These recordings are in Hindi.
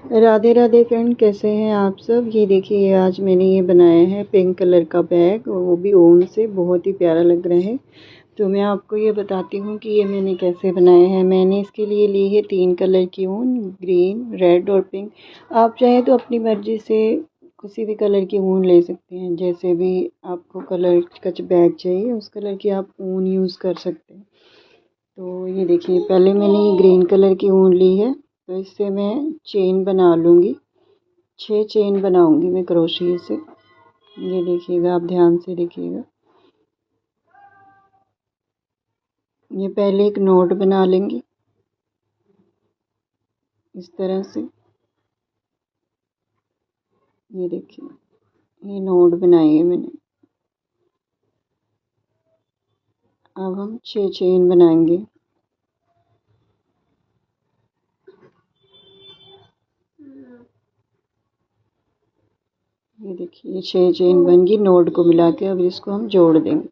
राधे राधे फ्रेंड, कैसे हैं आप सब। ये देखिए, आज मैंने ये बनाया है पिंक कलर का बैग, और वो भी ऊन से। बहुत ही प्यारा लग रहा है। तो मैं आपको ये बताती हूँ कि ये मैंने कैसे बनाया है। मैंने इसके लिए ली है 3 कलर की ऊन, ग्रीन, रेड और पिंक। आप चाहें तो अपनी मर्ज़ी से किसी भी कलर की ऊन ले सकते हैं। जैसे भी आपको कलर का बैग चाहिए उस कलर की आप ऊन यूज़ कर सकते हैं। तो ये देखिए, पहले मैंने ये ग्रीन कलर की ऊन ली है। तो इससे मैं चेन बना लूँगी। 6 चेन बनाऊंगी मैं क्रोशिया से। ये देखिएगा, आप ध्यान से देखिएगा। ये पहले एक नोट बना लेंगे इस तरह से। ये देखिए, ये नोट बनाई है मैंने। अब हम 6 चेन बनाएंगे। ये देखिए, ये 6 चेन बन गई नोट को मिला के। अब इसको हम जोड़ देंगे।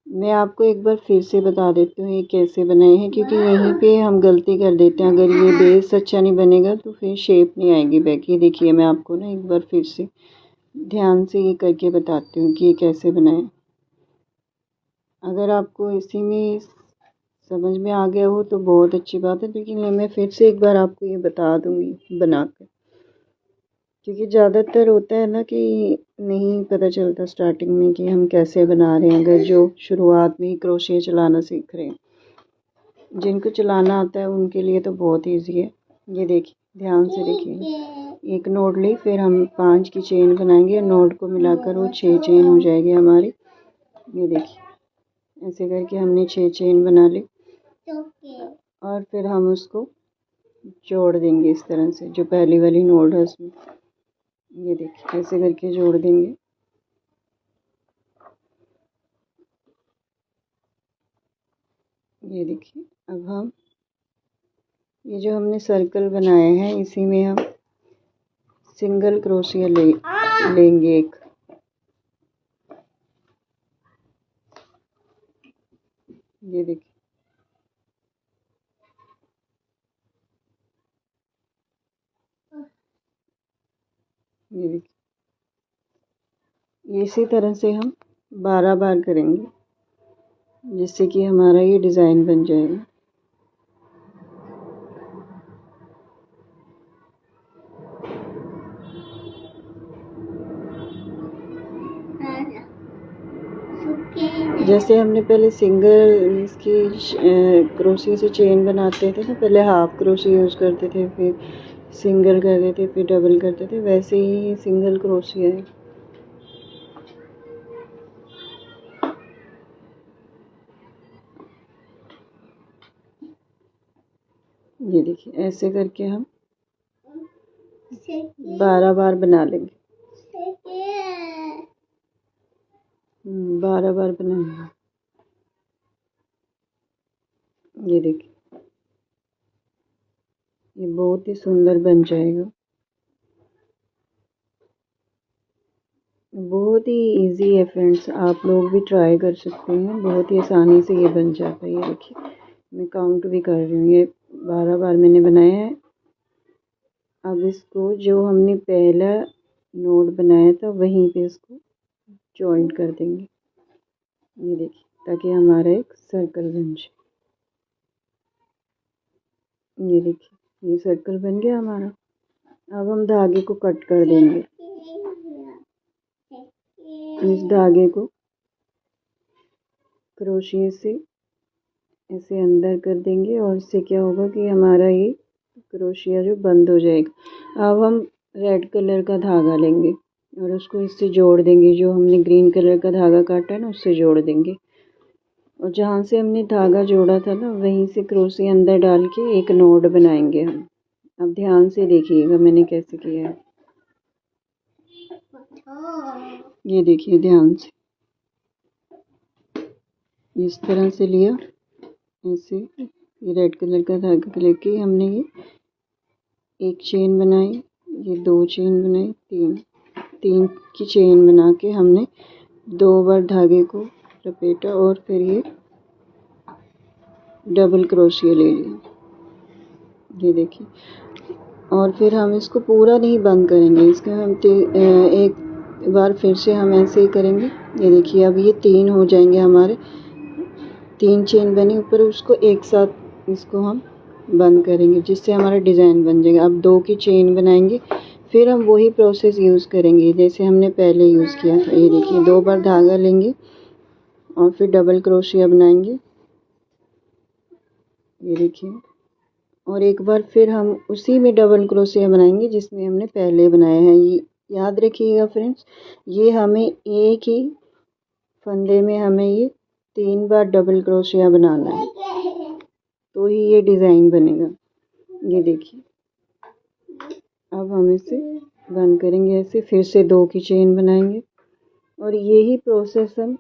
मैं आपको एक बार फिर से बता देती हूँ ये कैसे बनाए हैं, क्योंकि यहीं पे हम गलती कर देते हैं। अगर ये बेस अच्छा नहीं बनेगा तो फिर शेप नहीं आएगी बैग। ये देखिए, मैं आपको ना एक बार फिर से ध्यान से ये करके बताती हूँ कि ये कैसे बनाएं। अगर आपको इसी में समझ में आ गया हो तो बहुत अच्छी बात है, लेकिन मैं फिर से एक बार आपको ये बता दूँगी बनाकर। क्योंकि ज़्यादातर होता है ना कि नहीं पता चलता स्टार्टिंग में कि हम कैसे बना रहे हैं, अगर जो शुरुआत में ही क्रोशिया चलाना सीख रहे हैं। जिनको चलाना आता है उनके लिए तो बहुत ईजी है। ये देखिए, ध्यान से देखिए। एक नोट ली, फिर हम 5 की चेन बनाएंगे। नोट को मिलाकर वो 6 चेन हो जाएगी हमारी। ये देखिए, ऐसे करके हमने 6 चेन बना ली। और फिर हम उसको जोड़ देंगे इस तरह से, जो पहली वाली नोट है उसमें। ये देखिए, ऐसे करके जोड़ देंगे। ये देखिए, अब हम ये जो हमने सर्कल बनाए हैं इसी में हम सिंगल क्रोशिया लेंगे एक। ये देखिए, ये देखिए, इसी तरह से हम 12 बार करेंगे, जिससे कि हमारा ये डिज़ाइन बन जाएगा। जैसे हमने पहले सिंगल इसकी क्रोशिया से चेन बनाते थे ना, पहले हाफ क्रोशिया यूज़ करते थे, फिर सिंगल करते थे, फिर डबल करते थे, वैसे ही सिंगल क्रोशिया है। ये देखिए, ऐसे करके हम 12 बार बना लेंगे। 12 बार बनाएंगे। ये देखिए, ये बहुत ही सुंदर बन जाएगा। बहुत ही इजी है फ्रेंड्स, आप लोग भी ट्राई कर सकते हैं। बहुत ही आसानी से ये बन जाता है। ये देखिए, मैं काउंट भी कर रही हूँ। ये 12 बार मैंने बनाया है। अब इसको जो हमने पहला नोट बनाया था वहीं पे इसको जॉइंट कर देंगे। ये देखिए, ताकि हमारा एक सर्कल बन जाए। ये देखिए, ये सर्कल बन गया हमारा। अब हम धागे को कट कर देंगे। इस धागे को क्रोशिया से ऐसे अंदर कर देंगे, और इससे क्या होगा कि हमारा ये क्रोशिया जो बंद हो जाएगा। अब हम रेड कलर का धागा लेंगे और उसको इससे जोड़ देंगे। जो हमने ग्रीन कलर का धागा काटा है ना, उससे जोड़ देंगे। और जहाँ से हमने धागा जोड़ा था ना, वहीं से क्रोशिया अंदर डाल के एक नोट बनाएंगे हम। अब ध्यान से देखिएगा मैंने कैसे किया है। ये देखिए, ध्यान से इस तरह से लिया। ऐसे ये रेड कलर का धागा लेके हमने ये एक चेन बनाई, ये 2 चेन बनाई, 3 की चेन बना के हमने 2 बार धागे को लपेटा, और फिर ये डबल क्रोशिया ले लिया। ये देखिए, और फिर हम इसको पूरा नहीं बंद करेंगे, इसके हम एक बार फिर से हम ऐसे ही करेंगे। ये देखिए अब ये 3 हो जाएंगे हमारे, 3 चेन बनी ऊपर, उसको एक साथ इसको हम बंद करेंगे जिससे हमारा डिज़ाइन बन जाएगा। अब 2 की चेन बनाएंगे, फिर हम वही प्रोसेस यूज़ करेंगे जैसे हमने पहले यूज़ किया था। ये देखिए 2 बार धागा लेंगे और फिर डबल क्रोशिया बनाएंगे, ये देखिए, और एक बार फिर हम उसी में डबल क्रोशिया बनाएंगे जिसमें हमने पहले बनाया है। ये याद रखिएगा फ्रेंड्स, ये हमें एक ही फंदे में हमें ये 3 बार डबल क्रोशिया बनाना है, तो ही ये डिज़ाइन बनेगा। ये देखिए अब हम इसे बंद करेंगे ऐसे, फिर से 2 की चेन बनाएंगे और यही प्रोसेस हम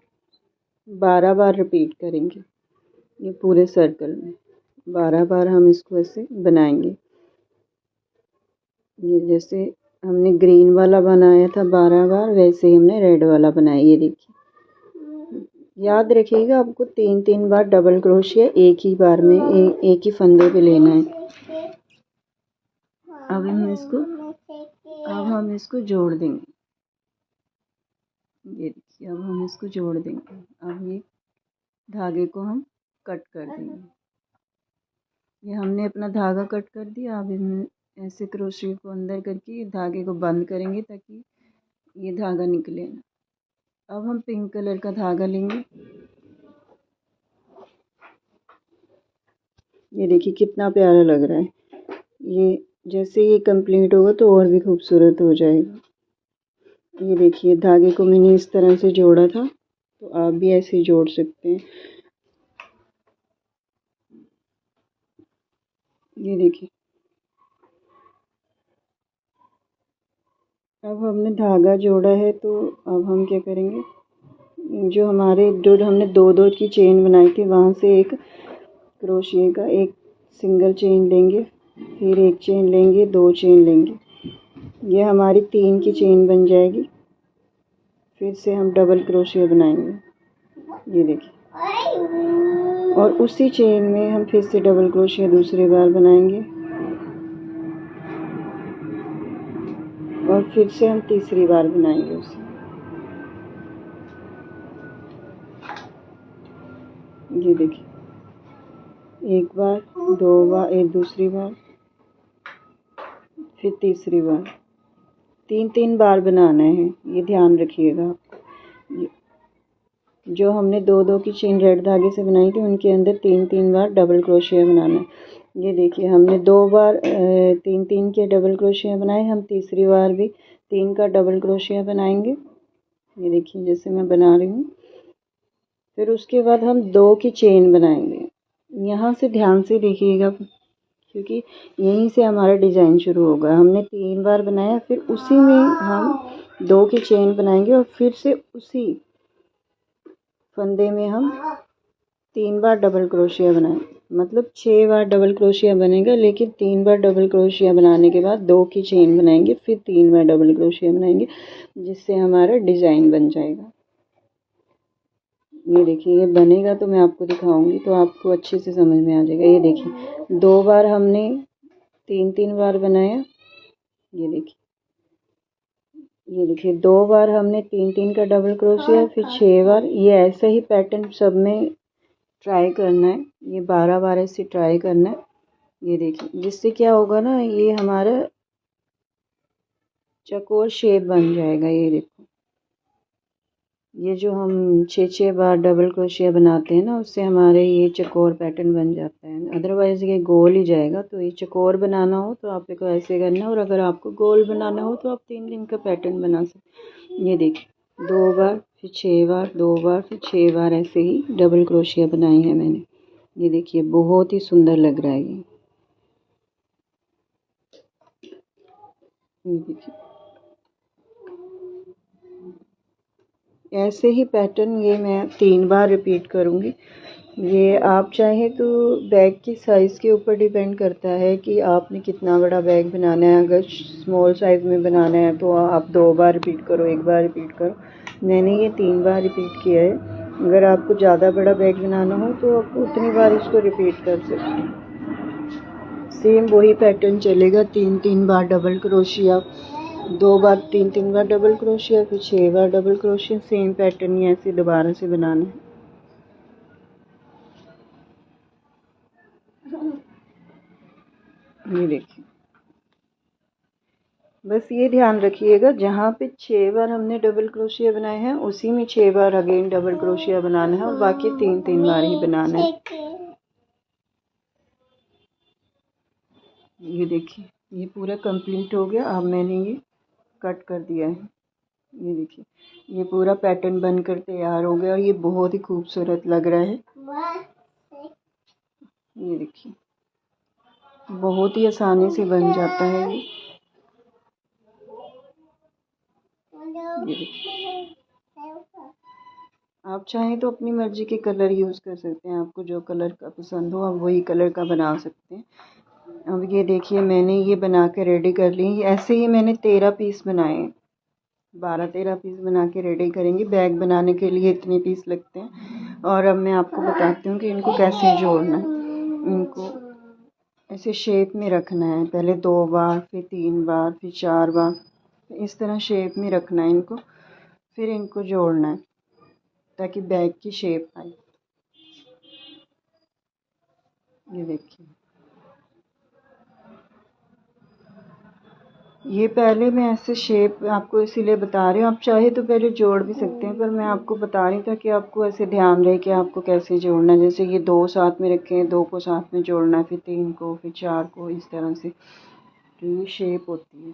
12 बार रिपीट करेंगे। ये पूरे सर्कल में 12 बार हम इसको ऐसे बनाएंगे। ये जैसे हमने ग्रीन वाला बनाया था 12 बार, वैसे ही हमने रेड वाला बनाया। ये देखिए याद रखिएगा, आपको 3-3 बार डबल क्रोशिया एक ही बार में एक ही फंदे पे लेना है। अब हम इसको जोड़ देंगे। ये देखिए अब हम इसको जोड़ देंगे। अब ये धागे को हम कट कर देंगे। ये हमने अपना धागा कट कर दिया। अब इसमें ऐसे क्रोशिया को अंदर करके धागे को बंद करेंगे ताकि ये धागा निकले ना। अब हम पिंक कलर का धागा लेंगे। ये देखिए कितना प्यारा लग रहा है। ये जैसे ये कंप्लीट होगा तो और भी खूबसूरत हो जाएगा। ये देखिए धागे को मैंने इस तरह से जोड़ा था, तो आप भी ऐसे ही जोड़ सकते हैं। ये देखिए अब हमने धागा जोड़ा है, तो अब हम क्या करेंगे, जो हमने 2-2 की चेन बनाई थी वहाँ से एक क्रोशिया का एक सिंगल चेन लेंगे, फिर एक चेन लेंगे, 2 चेन लेंगे, ये हमारी 3 की चेन बन जाएगी। फिर से हम डबल क्रोशिया बनाएंगे। ये देखिए और उसी चेन में हम फिर से डबल क्रोशिया दूसरी बार बनाएंगे और फिर से हम तीसरी बार बनाएंगे उसे। ये देखिए एक बार, 2 बार, एक दूसरी बार, फिर तीसरी बार, 3-3 बार बनाना है, ये ध्यान रखिएगा। जो हमने 2-2 की चेन रेड धागे से बनाई थी उनके अंदर 3-3 बार डबल क्रोशिया बनाना है। ये देखिए हमने 2 बार 3-3 के डबल क्रोशिया बनाए, हम तीसरी बार भी 3 का डबल क्रोशिया बनाएंगे। ये देखिए जैसे मैं बना रही हूँ। फिर उसके बाद हम 2 की चेन बनाएंगे। यहाँ से ध्यान से देखिएगा क्योंकि यहीं से हमारा डिज़ाइन शुरू होगा। हमने 3 बार बनाया, फिर उसी में हम 2 की चेन बनाएंगे और फिर से उसी फंदे में हम 3 बार डबल क्रोशिया बनाएंगे, मतलब 6 बार डबल क्रोशिया बनेगा। लेकिन 3 बार डबल क्रोशिया बनाने के बाद 2 की चेन बनाएंगे, फिर 3 बार डबल क्रोशिया बनाएंगे, जिससे हमारा डिज़ाइन बन जाएगा। ये देखिए ये बनेगा तो मैं आपको दिखाऊंगी तो आपको अच्छे से समझ में आ जाएगा। ये देखिए 2 बार हमने 3-3 बार बनाया। ये देखिए 2 बार हमने 3-3 का डबल क्रोशिया, फिर 6 बार। ये ऐसा ही पैटर्न सब में ट्राई करना है, ये 12 बार ऐसे ट्राई करना है। ये देखिए जिससे क्या होगा ना, ये हमारा चकोर शेप बन जाएगा। ये देखो ये जो हम 6-6 बार डबल क्रोशिया बनाते हैं ना, उससे हमारे ये चकोर पैटर्न बन जाता है। अदरवाइज़ ये गोल ही जाएगा। तो ये चकोर बनाना हो तो आपको ऐसे करना है, और अगर आपको गोल बनाना हो तो आप 3-3 का पैटर्न बना सकते। ये देखिए 2 बार, फिर 6 बार, 2 बार, फिर 6 बार ऐसे ही डबल क्रोशिया बनाई है मैंने। ये देखिए बहुत ही सुंदर लग रहा है ये देखिए ऐसे ही पैटर्न ये मैं 3 बार रिपीट करूँगी। ये आप चाहें तो बैग की साइज़ के ऊपर डिपेंड करता है कि आपने कितना बड़ा बैग बनाना है। अगर स्मॉल साइज़ में बनाना है तो आप 2 बार रिपीट करो, 1 बार रिपीट करो। मैंने ये 3 बार रिपीट किया है। अगर आपको ज़्यादा बड़ा बैग बनाना हो तो आप उतनी बार इसको रिपीट कर सकते हैं। सेम वही पैटर्न चलेगा, 3 बार डबल क्रोशिया, 2 बार 3 बार डबल क्रोशिया, फिर 6 बार डबल क्रोशिया। सेम पैटर्न ही ऐसे दोबारा से बनाना है। ये देखिए, बस ये ध्यान रखिएगा जहाँ पे 6 बार हमने डबल क्रोशिया बनाए हैं उसी में 6 बार अगेन डबल क्रोशिया बनाना है और बाकी 3 बार ही बनाना है। ये देखिए, ये पूरा कंप्लीट हो गया। अब मैंने ये कट कर दिया है। ये देखिए, ये पूरा पैटर्न बनकर तैयार हो गया और ये बहुत ही खूबसूरत लग रहा है। ये देखिए, बहुत ही आसानी से बन जाता है ये देखिए, आप चाहें तो अपनी मर्जी के कलर यूज़ कर सकते हैं। आपको जो कलर का पसंद हो आप वही कलर का बना सकते हैं। अब ये देखिए, मैंने ये बना के रेडी कर ली। ऐसे ही मैंने 13 पीस बनाए, 12-13 पीस बना के रेडी करेंगे। बैग बनाने के लिए इतने पीस लगते हैं। और अब मैं आपको बताती हूँ कि इनको कैसे जोड़ना है। इनको ऐसे शेप में रखना है, पहले 2 बार, फिर 3 बार, फिर 4 बार, इस तरह शेप में रखना है इनको। फिर इनको जोड़ना है ताकि बैग की शेप आए। ये देखिए, ये पहले मैं ऐसे शेप आपको इसीलिए बता रही हूँ। आप चाहे तो पहले जोड़ भी सकते हैं, पर मैं आपको बता रही था कि आपको ऐसे ध्यान रहे कि आपको कैसे जोड़ना है। जैसे ये 2 साथ में रखे हैं, 2 को साथ में जोड़ना है, फिर 3 को, फिर 4 को, इस तरह से तो ये शेप होती है।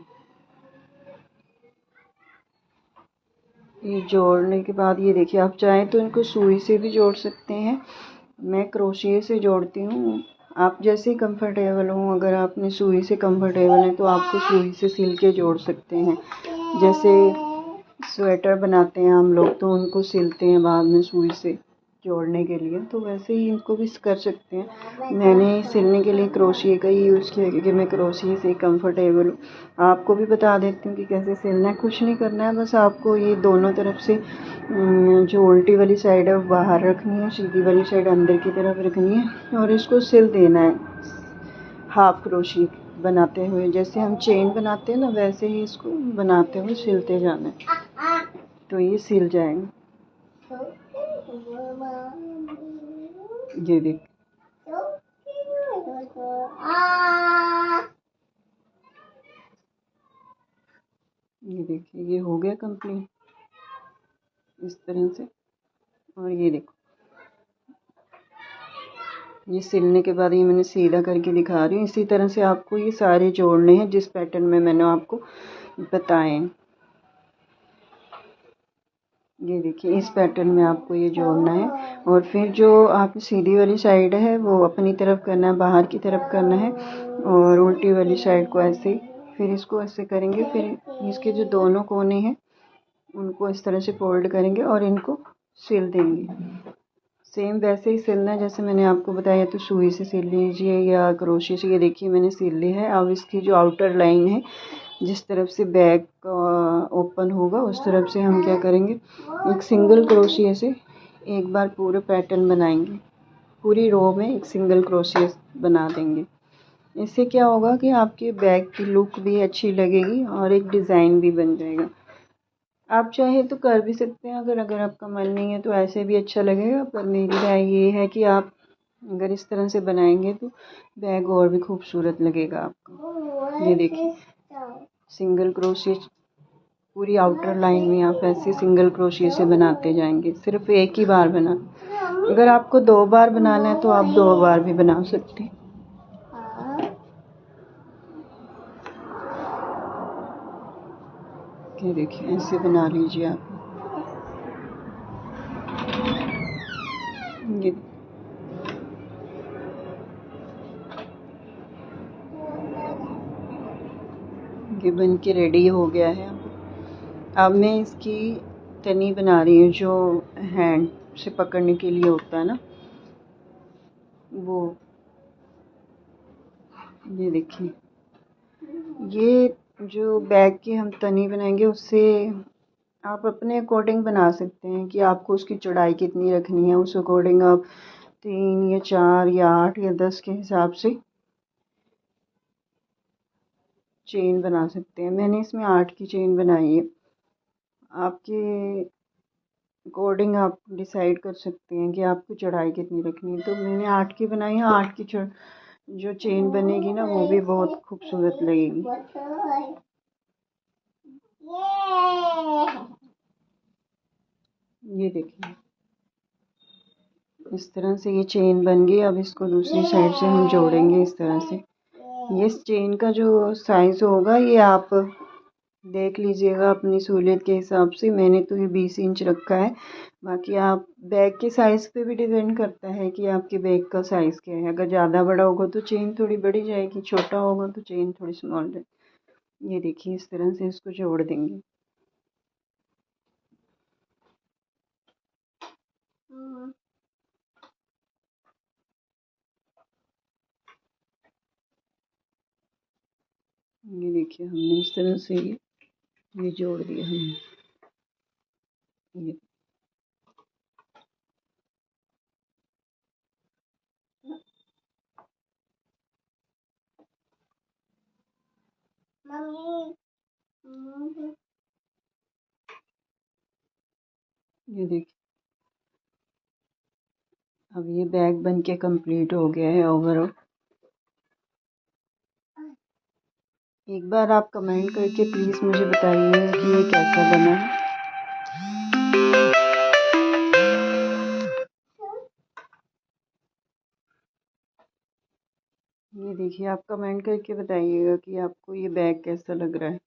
ये जोड़ने के बाद ये देखिए, आप चाहें तो इनको सुई से भी जोड़ सकते हैं। मैं क्रोशिया से जोड़ती हूँ। आप जैसे कंफर्टेबल हो, अगर आपने सुई से कंफर्टेबल है तो आपको सुई से सिल के जोड़ सकते हैं। जैसे स्वेटर बनाते हैं हम लोग तो उनको सिलते हैं बाद में सुई से जोड़ने के लिए, तो वैसे ही इनको भी कर सकते हैं। मैंने सिलने के लिए क्रोशिया का ही यूज़ किया क्योंकि मैं क्रोशिया से कंफर्टेबल हूँ। आपको भी बता देती हूँ कि कैसे सिलना है। कुछ नहीं करना है, बस आपको ये दोनों तरफ से जो उल्टी वाली साइड है वो बाहर रखनी है, सीधी वाली साइड अंदर की तरफ रखनी है और इसको सिल देना है हाफ क्रोशिया बनाते हुए। जैसे हम चेन बनाते हैं ना, वैसे ही इसको बनाते हुए सिलते जाना है तो ये सिल जाएगा। ये देख, ये देखिए, ये हो गया कंप्लीट इस तरह से। और ये देखो, ये सिलने के बाद ये मैंने सीधा करके दिखा रही हूँ। इसी तरह से आपको ये सारे जोड़ने हैं जिस पैटर्न में मैंने आपको बताए। ये देखिए, इस पैटर्न में आपको ये जोड़ना है और फिर जो आप सीधी वाली साइड है वो अपनी तरफ करना है, बाहर की तरफ करना है और उल्टी वाली साइड को ऐसे, फिर इसको ऐसे करेंगे। फिर इसके जो दोनों कोने हैं उनको इस तरह से फोल्ड करेंगे और इनको सिल देंगे। सेम वैसे ही सिलना है जैसे मैंने आपको बताया, तो सुई से सिल लीजिए या क्रोशिया से। ये देखिए, मैंने सिल ली है। अब इसकी जो आउटर लाइन है, जिस तरफ से बैग ओपन होगा उस तरफ से हम क्या करेंगे, एक सिंगल क्रोशिया से एक बार पूरे पैटर्न बनाएंगे। पूरी रो में एक सिंगल क्रोशिया बना देंगे। इससे क्या होगा कि आपके बैग की लुक भी अच्छी लगेगी और एक डिज़ाइन भी बन जाएगा। आप चाहे तो कर भी सकते हैं, अगर आपका मन नहीं है तो ऐसे भी अच्छा लगेगा। पर मेरी राय ये है कि आप अगर इस तरह से बनाएंगे तो बैग और भी खूबसूरत लगेगा आपका। ये देखिए, सिंगल क्रोशिया पूरी आउटर लाइन में आप ऐसे सिंगल क्रोशिया से बनाते जाएंगे। सिर्फ एक ही बार बना, अगर आपको 2 बार बनाना है तो आप 2 बार भी बना सकते हैं। ये देखिए, ऐसे बना लीजिए आप। ये बन के रेडी हो गया है। अब मैं इसकी तनी बना रही हूँ, जो हैंड से पकड़ने के लिए होता है ना वो। ये देखिए, ये जो बैग की हम तनी बनाएंगे उससे आप अपने अकॉर्डिंग बना सकते हैं कि आपको उसकी चौड़ाई कितनी रखनी है। उस अकॉर्डिंग आप 3 या 4 या 8 या 10 के हिसाब से चेन बना सकते हैं। मैंने इसमें 8 की चेन बनाई है। आपके अकॉर्डिंग आप डिसाइड कर सकते हैं कि आपको चढ़ाई कितनी रखनी है। तो मैंने 8 की बनाई है। 8 की जो चेन बनेगी ना वो भी बहुत खूबसूरत लगेगी। ये देखिए इस तरह से ये चेन बन गई। अब इसको दूसरी साइड से हम जोड़ेंगे इस तरह से। ये चेन का जो साइज़ होगा ये आप देख लीजिएगा अपनी सहूलियत के हिसाब से। मैंने तो ये 20 इंच रखा है। बाकी आप बैग के साइज़ पे भी डिपेंड करता है कि आपके बैग का साइज़ क्या है। अगर ज़्यादा बड़ा होगा तो चेन थोड़ी बड़ी जाएगी, छोटा होगा तो चेन थोड़ी स्मॉल जाएगी। ये देखिए इस तरह से इसको जोड़ देंगे। ये देखिए हमने इस तरह से ये जोड़ दिया हमने। ये देखिए अब ये बैग बन के कंप्लीट हो गया है ओवरऑल। एक बार आप कमेंट करके प्लीज़ मुझे बताइए कि ये कैसा बना है। ये देखिए आप कमेंट करके बताइएगा कि आपको ये बैग कैसा लग रहा है।